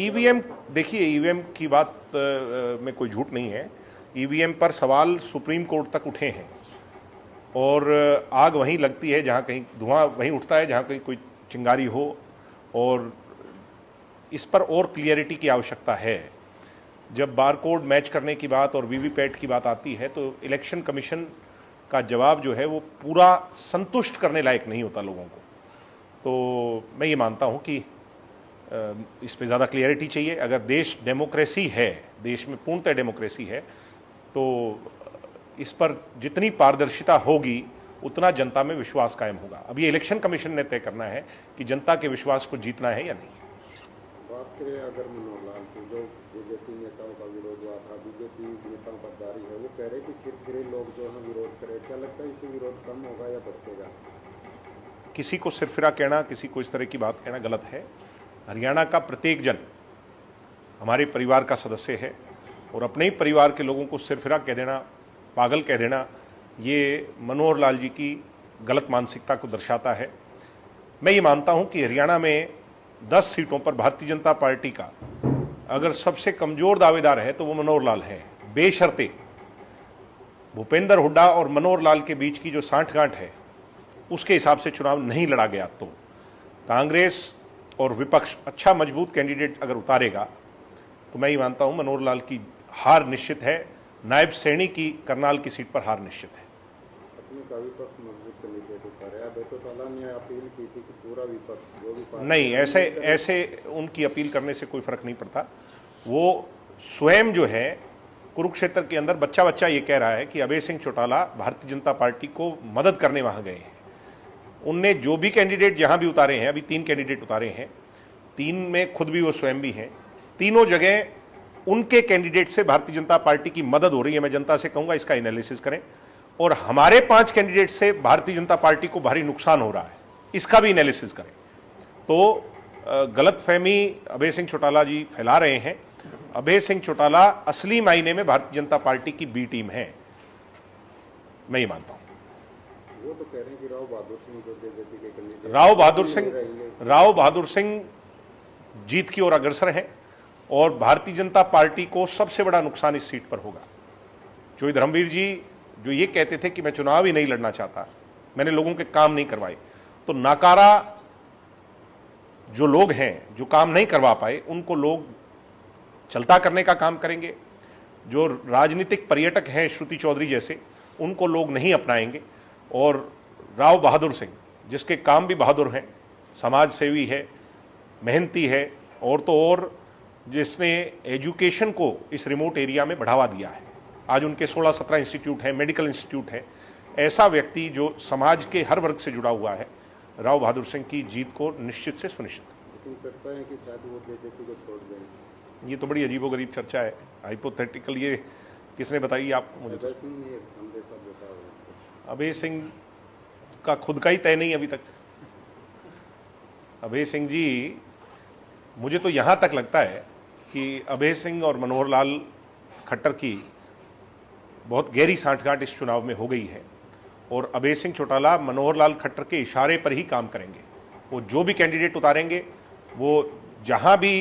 EVM, देखिए EVM की बात में कोई झूठ नहीं है। ईवीएम पर सवाल सुप्रीम कोर्ट तक उठे हैं और आग वहीं लगती है जहां कहीं, धुआं वहीं उठता है जहां कहीं कोई चिंगारी हो, और इस पर और क्लियरिटी की आवश्यकता है। जब बारकोड मैच करने की बात और वीवीपैट की बात आती है तो इलेक्शन कमीशन का जवाब जो है वो पूरा संतुष्ट करने लायक नहीं होता लोगों को। तो मैं ये मानता हूं कि इस पे ज़्यादा क्लियरिटी चाहिए। अगर देश डेमोक्रेसी है, देश में पूर्णतः डेमोक्रेसी है, तो इस पर जितनी पारदर्शिता होगी उतना जनता में विश्वास कायम होगा। अब ये इलेक्शन कमीशन ने तय करना है कि जनता के विश्वास को जीतना है या नहीं। बात करें अगर मनोहर लाल की, जो बीजेपी नेताओं का विरोध हुआ था, बीजेपी नेताओं पर जारी है, वो कह रहे कि सिर्फ लोग जो है विरोध करें, क्या लगता है इससे विरोध कम होगा या बढ़ेगा? किसी को सिरफिरा कहना, किसी को इस तरह की बात कहना गलत है। हरियाणा का प्रत्येक जन हमारे परिवार का सदस्य है और अपने ही परिवार के लोगों को सिरफिरा कह देना, पागल कह देना, ये मनोहर लाल जी की गलत मानसिकता को दर्शाता है। मैं ये मानता हूं कि हरियाणा में 10 सीटों पर भारतीय जनता पार्टी का अगर सबसे कमजोर दावेदार है तो वो मनोहर लाल है। बेशर्ते भूपेंद्र हुड्डा और मनोहर लाल के बीच की जो सांठगांठ है उसके हिसाब से चुनाव नहीं लड़ा गया तो कांग्रेस और विपक्ष अच्छा मजबूत कैंडिडेट अगर उतारेगा तो मैं ये मानता हूं मनोहर लाल की हार निश्चित है। नायब सैनी की करनाल की सीट पर हार निश्चित है। अपने का विपक्ष मजबूत कैंडिडेट उतारे, बेचौताला ने अपील की थी कि पूरा विपक्ष जो भी नहीं, ऐसे उनकी अपील करने से कोई फर्क नहीं पड़ता। वो स्वयं जो है कुरुक्षेत्र के अंदर बच्चा बच्चा ये कह रहा है कि अभय सिंह चौटाला भारतीय जनता पार्टी को मदद करने वहां गए हैं। उनने जो भी कैंडिडेट जहां भी उतारे हैं, अभी 3 कैंडिडेट उतारे हैं, 3 में खुद भी वो स्वयं भी हैं, तीनों जगह उनके कैंडिडेट से भारतीय जनता पार्टी की मदद हो रही है। मैं जनता से कहूंगा इसका एनालिसिस करें। और हमारे 5 कैंडिडेट से भारतीय जनता पार्टी को भारी नुकसान हो रहा है, इसका भी एनालिसिस करें। तो गलतफहमी अभय सिंह चौटाला जी फैला रहे हैं। अभय सिंह चौटाला असली मायने में भारतीय जनता पार्टी की बी टीम है, मैं ये मानता हूं। वो तो कह रहे हैं कि राव बहादुर सिंह जीत की ओर अग्रसर हैं और भारतीय जनता पार्टी को सबसे बड़ा नुकसान इस सीट पर होगा। जो धर्मवीर जी जो ये कहते थे कि मैं चुनाव ही नहीं लड़ना चाहता, मैंने लोगों के काम नहीं करवाए, तो नाकारा जो लोग हैं जो काम नहीं करवा पाए उनको लोग चलता करने का काम करेंगे। जो राजनीतिक पर्यटक हैं श्रुति चौधरी जैसे, उनको लोग नहीं अपनाएंगे। और राव बहादुर सिंह जिसके काम भी बहादुर हैं, समाज सेवी है, मेहनती है, और तो और जिसने एजुकेशन को इस रिमोट एरिया में बढ़ावा दिया है। आज उनके 16-17 इंस्टीट्यूट हैं, मेडिकल इंस्टीट्यूट है। ऐसा व्यक्ति जो समाज के हर वर्ग से जुड़ा हुआ है, राव बहादुर सिंह की जीत को निश्चित से सुनिश्चित। लेकिन चर्चा है कि शायद वो बीजेपी को छोड़ दें। ये तो बड़ी अजीबोगरीब चर्चा है, हाइपोथेटिकल। ये किसने बताई आपको? मुझे अभय सिंह का खुद का ही तय नहीं अभी तक। अभय सिंह जी, मुझे तो यहां तक लगता है कि अभय सिंह और मनोहर लाल खट्टर की बहुत गहरी सांठगांठ इस चुनाव में हो गई है और अभय सिंह चौटाला मनोहर लाल खट्टर के इशारे पर ही काम करेंगे। वो जो भी कैंडिडेट उतारेंगे, वो जहां भी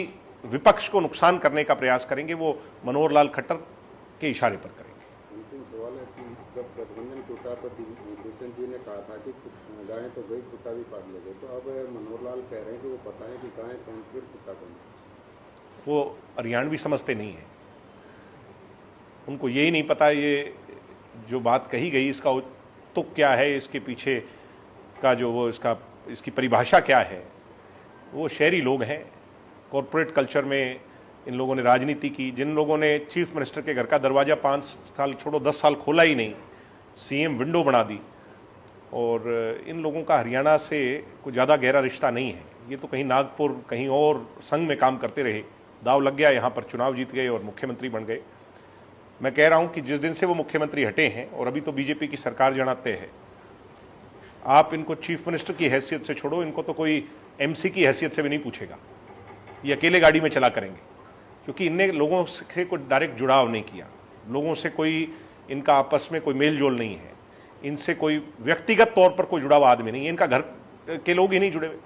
विपक्ष को नुकसान करने का प्रयास करेंगे, वो मनोहर लाल खट्टर के इशारे पर करेंगे। अंतिम सवाल है कि जब गठबंधन टूटा तो दुष्यंत जी ने कहा था कि गाय तो गई, कुत्ता भी पार ले गए, तो अब मनोहर लाल कह रहे हैं कि वो पता है कि गाय कौन फिर कुत्ता कौन। वो हरियाणवी समझते नहीं है, उनको यही नहीं पता ये जो बात कही गई इसका तुक क्या है, इसके पीछे का जो वो इसकी परिभाषा क्या है। वो शहरी लोग हैं, कॉरपोरेट कल्चर में इन लोगों ने राजनीति की। जिन लोगों ने चीफ मिनिस्टर के घर का दरवाज़ा 5 साल छोड़ो 10 साल खोला ही नहीं, सीएम विंडो बना दी, और इन लोगों का हरियाणा से कोई ज़्यादा गहरा रिश्ता नहीं है। ये तो कहीं नागपुर, कहीं और संघ में काम करते रहे, दाव लग गया, यहाँ पर चुनाव जीत गए और मुख्यमंत्री बन गए। मैं कह रहा हूँ कि जिस दिन से वो मुख्यमंत्री हटे हैं, और अभी तो बीजेपी की सरकार जनाते हैं, आप इनको चीफ मिनिस्टर की हैसियत से छोड़ो, इनको तो कोई एमसी की हैसियत से भी नहीं पूछेगा। ये अकेले गाड़ी में चला करेंगे, क्योंकि इनने लोगों से कोई डायरेक्ट जुड़ाव नहीं किया, लोगों से कोई इनका आपस में कोई मेल जोल नहीं है, इनसे कोई व्यक्तिगत तौर पर कोई जुड़ाव आदमी नहीं है, इनका घर के लोग ही नहीं जुड़े हुए।